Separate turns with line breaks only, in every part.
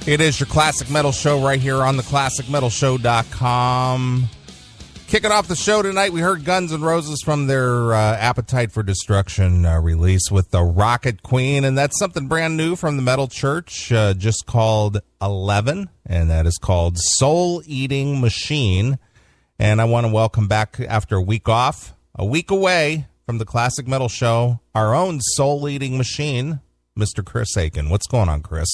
It is your Classic Metal Show right here on the ClassicMetalShow.com. Kicking off the show tonight, we heard Guns N' Roses from their Appetite for Destruction release with the Rocket Queen, and that's something brand new from the Metal Church, just called 11, and that is called Soul Eating Machine. And I want to welcome back after a week off, a week away from the Classic Metal Show, our own Soul Eating Machine, Mr. Chris Aiken. What's going on, Chris?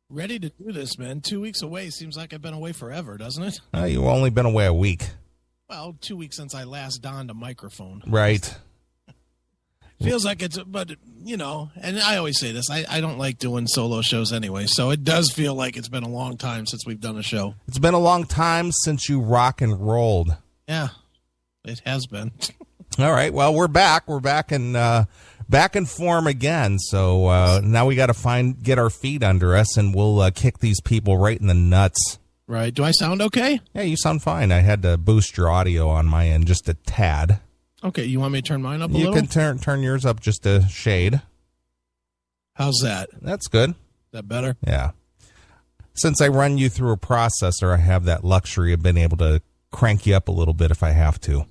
Ready to do this, man. 2 weeks away seems like I've been away forever, doesn't it?
You've only been away a week.
Well, 2 weeks since I last donned a microphone.
Right.
Feels like it's, but, you know, and I always say this, I don't like doing solo shows anyway, so it does feel like it's been a long time since we've done a show.
It's been a long time since you rock and rolled.
Yeah, it has been.
All right, well, we're back. We're back in form again, so now we got to get our feet under us, and we'll kick these people right in the nuts.
Right. Do I sound okay?
Yeah, you sound fine. I had to boost your audio on my end just a tad.
Okay, you want me to turn mine up a little?
You can turn yours up just a shade.
How's that?
That's good. Is
that better?
Yeah. Since I run you through a processor, I have that luxury of being able to crank you up a little bit if I have to.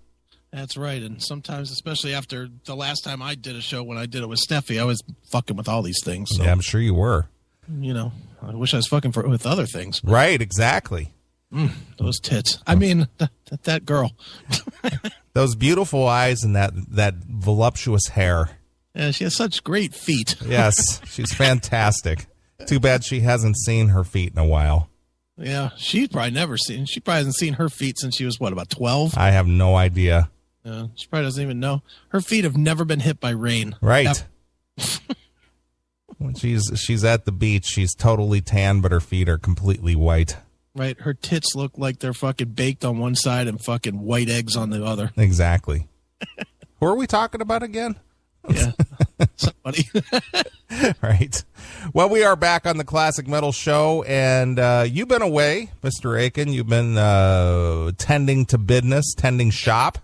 That's right, and sometimes, especially after the last time I did a show when I did it with Steffi, I was fucking with all these things. So,
yeah, I'm sure you were.
You know, I wish I was fucking with other things.
Right, exactly.
Those tits. I mean, that girl.
Those beautiful eyes and that voluptuous hair.
Yeah, she has such great feet.
Yes, she's fantastic. Too bad she hasn't seen her feet in a while.
Yeah, she probably hasn't seen her feet since she was, what, about 12?
I have no idea.
She probably doesn't even know. Her feet have never been hit by rain.
Right. When she's at the beach, she's totally tan, but her feet are completely white.
Right. Her tits look like they're fucking baked on one side and fucking white eggs on the other.
Exactly. Who are we talking about again?
Yeah. Somebody.
Right. Well, we are back on the Classic Metal Show, and you've been away, Mr. Aiken. You've been tending to business, tending shop.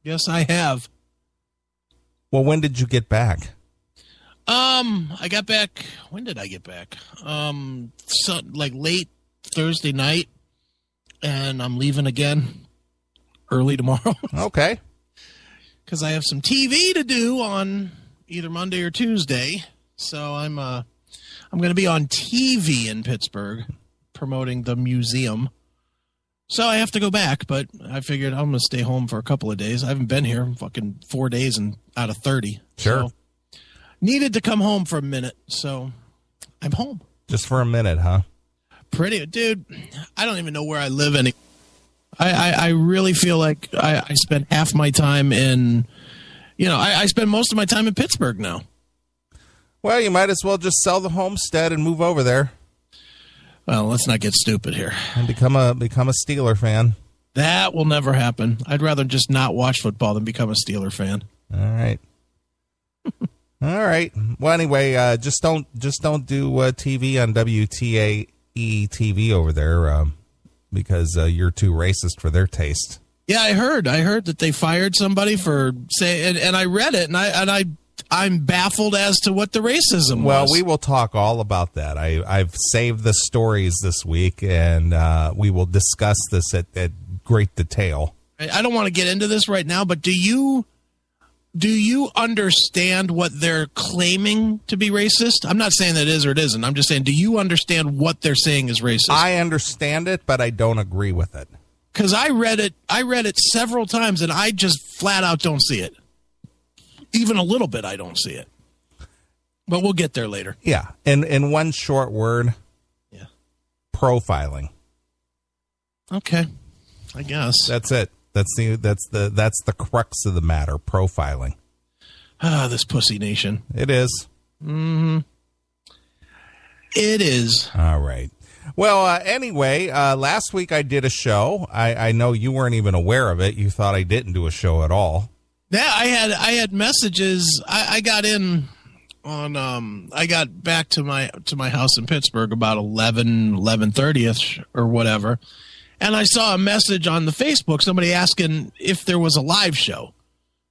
Yes, I have.
Well, when did you get back?
I got back. When did I get back? Like late Thursday night, and I'm leaving again early tomorrow.
Okay.
Because I have some TV to do on either Monday or Tuesday, so I'm going to be on TV in Pittsburgh promoting the museum. So I have to go back, but I figured I'm going to stay home for a couple of days. I haven't been here fucking 4 days out of 30.
Sure.
So needed to come home for a minute, so I'm home.
Just for a minute, huh?
Pretty, dude. I don't even know where I live anymore. I really feel like I spend half my time in, I spend most of my time in Pittsburgh now.
Well, you might as well just sell the homestead and move over there.
Well, let's not get stupid here.
And become a Steeler fan.
That will never happen. I'd rather just not watch football than become a Steeler fan.
All right. All right. Well, anyway, just don't do TV on WTAE TV over there because you're too racist for their taste.
Yeah, I heard that they fired somebody for saying, and I read it, and I'm baffled as to what the racism was.
Well, we will talk all about that. I've saved the stories this week, and we will discuss this at great detail.
I don't want to get into this right now, but do you understand what they're claiming to be racist? I'm not saying that it is or it isn't. I'm just saying, do you understand what they're saying is racist?
I understand it, but I don't agree with it.
Because I read it several times, and I just flat out don't see it. Even a little bit, I don't see it. But we'll get there later.
Yeah. In one short word.
Yeah.
Profiling.
Okay. I guess.
That's it. That's the crux of the matter. Profiling.
This pussy nation.
It is.
Mm-hmm. It is.
All right. Well, anyway, last week I did a show. I know you weren't even aware of it. You thought I didn't do a show at all.
Yeah, I had messages. I got in on I got back to my house in Pittsburgh about 11:30ish or whatever, and I saw a message on the Facebook, somebody asking if there was a live show,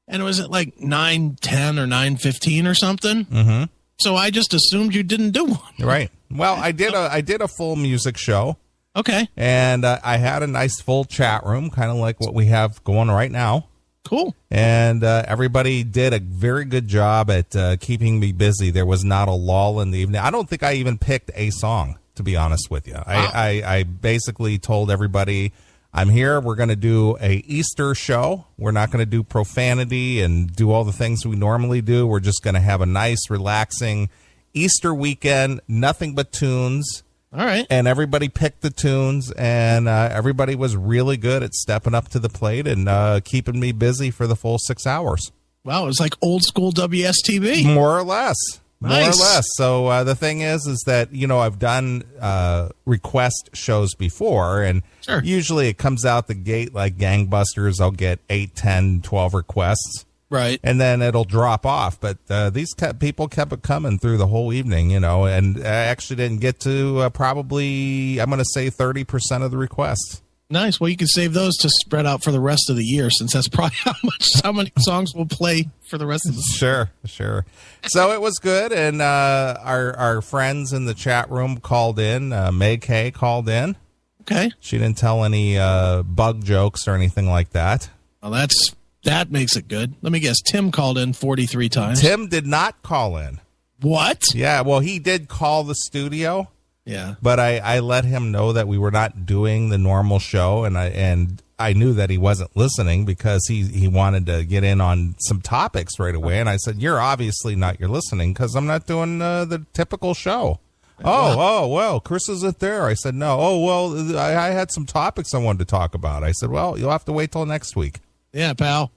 and it was at like 9:10 or 9:15 or something.
Mm-hmm.
So I just assumed you didn't do one.
Right. Well, I did a full music show.
Okay.
And I had a nice full chat room, kind of like what we have going right now.
Cool.
And everybody did a very good job at keeping me busy. There was not a lull in the evening. I don't think I even picked a song, to be honest with you. Wow. I basically told everybody, I'm here. We're going to do a Easter show. We're not going to do profanity and do all the things we normally do. We're just going to have a nice, relaxing Easter weekend, nothing but tunes.
All right.
And everybody picked the tunes, and everybody was really good at stepping up to the plate and keeping me busy for the full 6 hours.
Wow, it was like old school WSTV.
More or less.
Nice.
More or less. So the thing is that, I've done request shows before, and
sure.
Usually it comes out the gate like gangbusters. I'll get 8, 10, 12 requests.
Right.
And then it'll drop off. But these people kept it coming through the whole evening, and I actually didn't get to probably, I'm going to say 30% of the requests.
Nice. Well, you can save those to spread out for the rest of the year, since that's probably how many songs we'll play for the rest of the
year. Sure. So it was good, and our friends in the chat room called in. May Kay called in.
Okay.
She didn't tell any bug jokes or anything like that.
Well, that makes it good. Let me guess. Tim called in 43 times.
Tim did not call in.
What?
Yeah, well, he did call the studio.
Yeah.
But I let him know that we were not doing the normal show, and I knew that he wasn't listening because he wanted to get in on some topics right away. And I said, you're obviously not listening because I'm not doing the typical show. Well, Chris isn't there. I said, no. Oh, well, I had some topics I wanted to talk about. I said, well, you'll have to wait till next week.
Yeah, pal.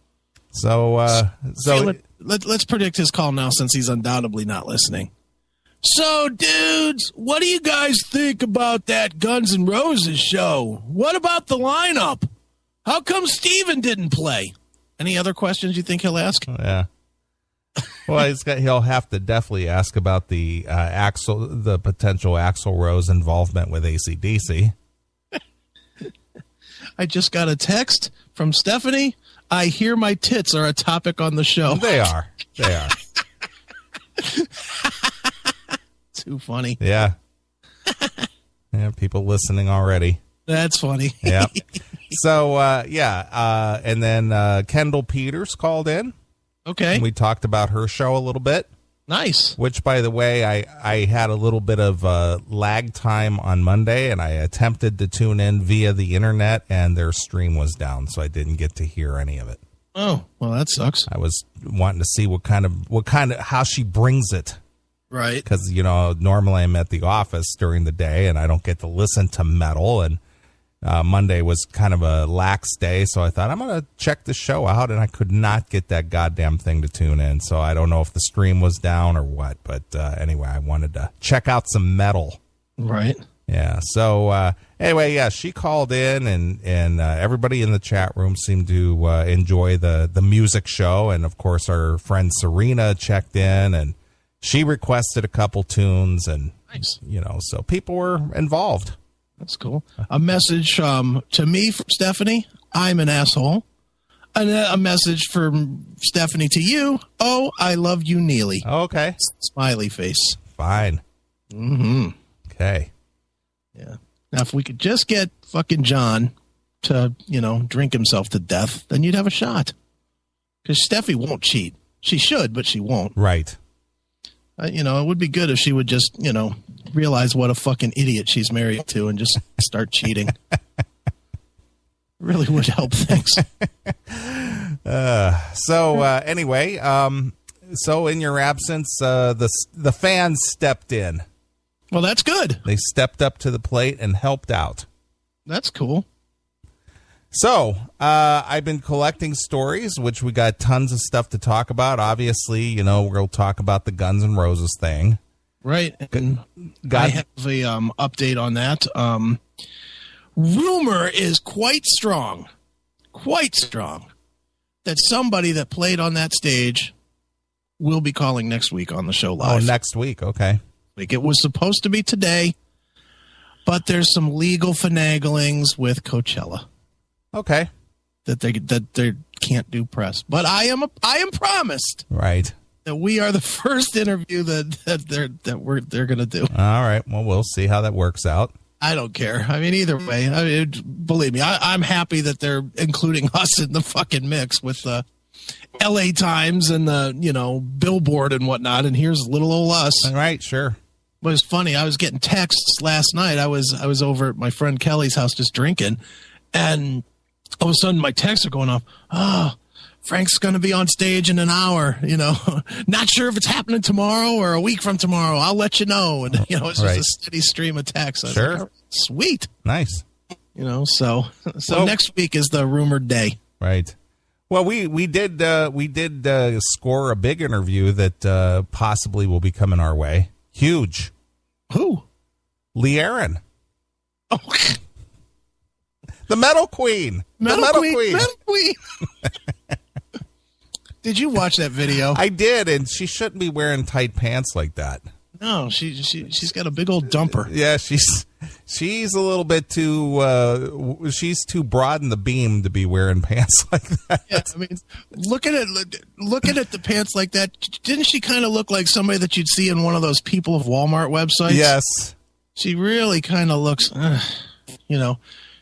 So
let's predict his call now, since he's undoubtedly not listening. So, dudes, what do you guys think about that Guns N' Roses show? What about the lineup? How come Steven didn't play? Any other questions you think he'll ask?
Yeah. Well, he'll have to definitely ask about the potential Axl Rose involvement with AC/DC.
I just got a text from Stephanie. I hear my tits are a topic on the show.
They are.
Too funny.
Yeah. Yeah, people listening already.
That's funny.
Yeah. So, and then Kendall Peters called in.
Okay.
And we talked about her show a little bit.
Nice.
Which, by the way, I had a little bit of lag time on Monday, and I attempted to tune in via the internet, and their stream was down, so I didn't get to hear any of it.
Oh, well, that sucks.
I was wanting to see how she brings it.
Right.
Because, normally I'm at the office during the day, and I don't get to listen to metal, and Monday was kind of a lax day, so I thought I'm going to check the show out, and I could not get that goddamn thing to tune in. So I don't know if the stream was down or what, but anyway, I wanted to check out some metal.
Right.
Yeah. So anyway, yeah, she called in, and everybody in the chat room seemed to enjoy the music show, and of course our friend Serena checked in, and she requested a couple tunes, and
nice.
So people were involved.
That's cool. A message to me from Stephanie. I'm an asshole. And a message from Stephanie to you. Oh, I love you, Neeley.
Okay.
Smiley face.
Fine.
Mm-hmm.
Okay.
Yeah. Now, if we could just get fucking John to, drink himself to death, then you'd have a shot. Because Steffi won't cheat. She should, but she won't.
Right.
It would be good if she would just, realize what a fucking idiot she's married to and just start cheating. Really would help things.
Anyway, so in your absence, the fans stepped in.
Well, that's good.
They stepped up to the plate and helped out.
That's cool.
So, I've been collecting stories, which we got tons of stuff to talk about. Obviously, we'll talk about the Guns N' Roses thing.
Right. And I have a update on that. Rumor is quite strong, that somebody that played on that stage will be calling next week on the show live.
Oh, next week. Okay.
It was supposed to be today, but there's some legal finaglings with Coachella.
Okay.
That they can't do press, but I am promised.
Right.
that we are the first interview that they're going to do.
All right. Well, we'll see how that works out.
I don't care. I mean, either way, believe me, I'm happy that they're including us in the fucking mix with the LA Times and the, Billboard and whatnot. And here's little old us.
All right. Sure.
But it's funny. I was getting texts last night. I was over at my friend Kelly's house just drinking, and all of a sudden my texts are going off. Oh, Frank's going to be on stage in an hour. Not sure if it's happening tomorrow or a week from tomorrow. I'll let you know. And it's just a steady stream of texts.
Sure.
Like, oh, sweet.
Nice.
So next week is the rumored day.
Right. Well, we did score a big interview that possibly will be coming our way. Huge.
Who?
Lee Aaron.
Oh.
The Metal Queen.
Metal Queen. Did you watch that video?
I did, and she shouldn't be wearing tight pants like that.
No, she's got a big old dumper.
Yeah, she's a little bit too she's too broad in the beam to be wearing pants like that.
Yeah, I mean, looking at the pants like that, didn't she kind of look like somebody that you'd see in one of those People of Walmart websites?
Yes.
She really kind of looks,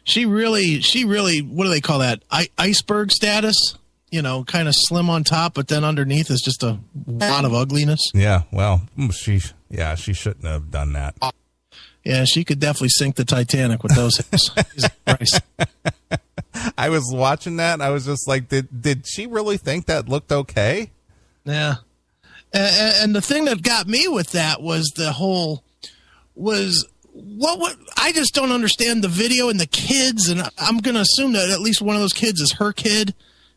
she really, what do they call that? Iceberg status. Kind of slim on top, but then underneath is just a lot of ugliness.
Yeah, well, she shouldn't have done that.
Yeah, she could definitely sink the Titanic with those hips. Jesus Christ.
I was watching that, and I was just like, did she really think that looked okay?
Yeah. And the thing that got me with that was what I just don't understand the video and the kids, and I'm going to assume that at least one of those kids is her kid.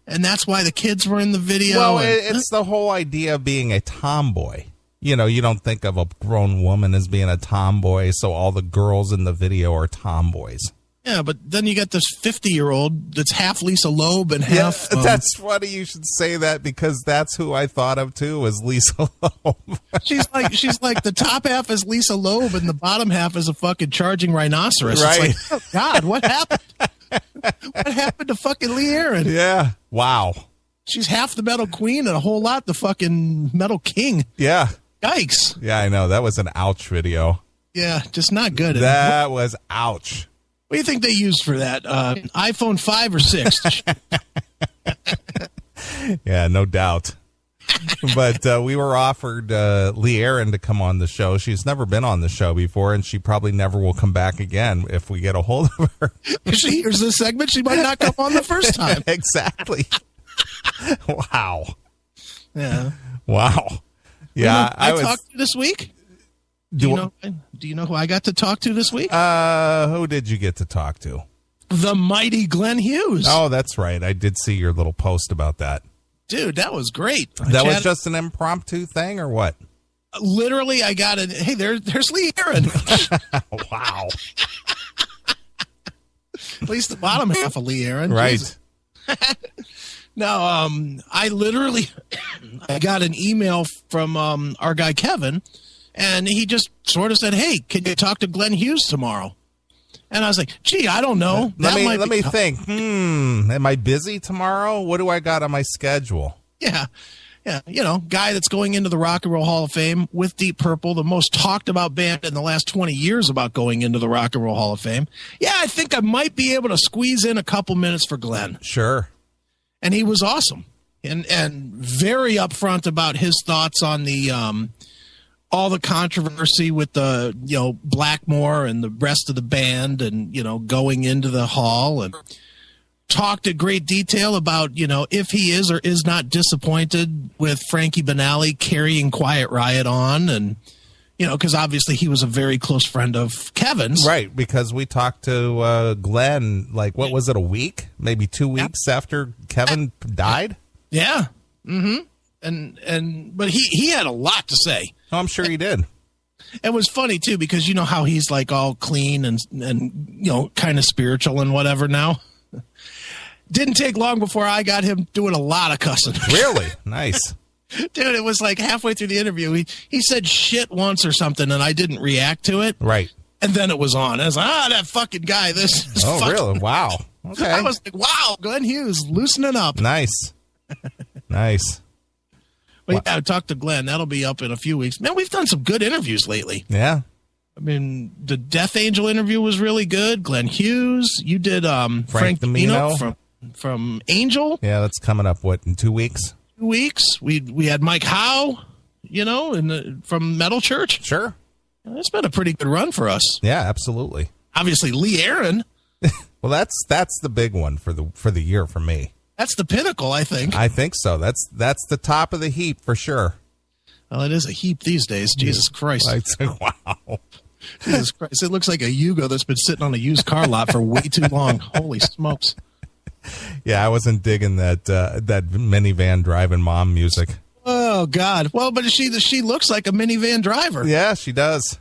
And that's why the kids were in the video.
Well, it's the whole idea of being a tomboy. You don't think of a grown woman as being a tomboy, so all the girls in the video are tomboys.
Yeah, but then you got this 50-year-old that's half Lisa Loeb and half...
Yeah, that's funny you should say that, because that's who I thought of, too, was Lisa Loeb.
She's like the top half is Lisa Loeb and the bottom half is a fucking charging rhinoceros.
Right.
It's like, oh, God, what happened? What happened to fucking Lee Aaron?
Yeah. Wow.
She's half the Metal Queen and a whole lot the fucking Metal King.
Yeah.
Yikes.
Yeah, I know. That was an ouch video.
Yeah, just not good.
That was ouch.
What do you think they used for that? iPhone 5 or 6?
Yeah, no doubt. But we were offered Lee Aaron to come on the show. She's never been on the show before, and she probably never will come back again if we get a hold of her.
If she hears this segment, she might not come on the first time.
Exactly. Wow.
Yeah.
Wow. Yeah.
I talked to this week? Do you know who I got to talk to this week?
Who did you get to talk to?
The mighty Glenn Hughes.
Oh, that's right. I did see your little post about that.
Dude, that was great.
That was just an impromptu thing, or what?
Literally, I got it. Hey, there's Lee Aaron.
Wow.
At least the bottom half of Lee Aaron.
Right.
No, I got an email from our guy Kevin, and he just sort of said, "Hey, can you talk to Glenn Hughes tomorrow?" And I was like, "Gee, I don't know."
Let me think. Am I busy tomorrow? What do I got on my schedule?
Yeah. Guy that's going into the Rock and Roll Hall of Fame with Deep Purple, the most talked about band in the last 20 years about going into the Rock and Roll Hall of Fame. Yeah, I think I might be able to squeeze in a couple minutes for Glenn.
Sure.
And he was awesome and very upfront about his thoughts on the all the controversy with the Blackmore and the rest of the band and going into the hall, and talked in great detail about if he is or is not disappointed with Frankie Banali carrying Quiet Riot on, and because obviously he was a very close friend of Kevin's.
Right, because we talked to Glenn, like, what was it, a week? Maybe 2 weeks after Kevin died?
Yeah. Mm-hmm. But he had a lot to say.
Oh, I'm sure he did.
It was funny, too, because you know how he's, like, all clean and kind of spiritual and whatever now? Didn't take long before I got him doing a lot of cussing.
Really? Nice.
Dude, it was like halfway through the interview, he said shit once or something, and I didn't react to it.
Right.
And then it was on. I was like, that fucking guy. This is
really? Wow. Okay.
I was like, wow, Glenn Hughes, loosening up.
Nice. Nice.
But yeah, I talked to Glenn. That'll be up in a few weeks. Man, we've done some good interviews lately.
Yeah.
I mean, the Death Angel interview was really good. Glenn Hughes. You did Frank
Dimino
from Angel.
Yeah, that's coming up, in 2 weeks?
2 weeks. We had Mike Howe, from Metal Church.
Sure.
It's been a pretty good run for us.
Yeah, absolutely.
Obviously, Lee Aaron.
Well, that's the big one for the year for me.
That's the pinnacle, I think.
I think so. That's the top of the heap for sure.
Well, it is a heap these days. Jesus Christ.
Wow.
Jesus Christ. It looks like a Yugo that's been sitting on a used car lot for way too long. Holy smokes.
Yeah, I wasn't digging that minivan driving mom music.
Oh, God. Well, but she looks like a minivan driver.
Yeah, she does.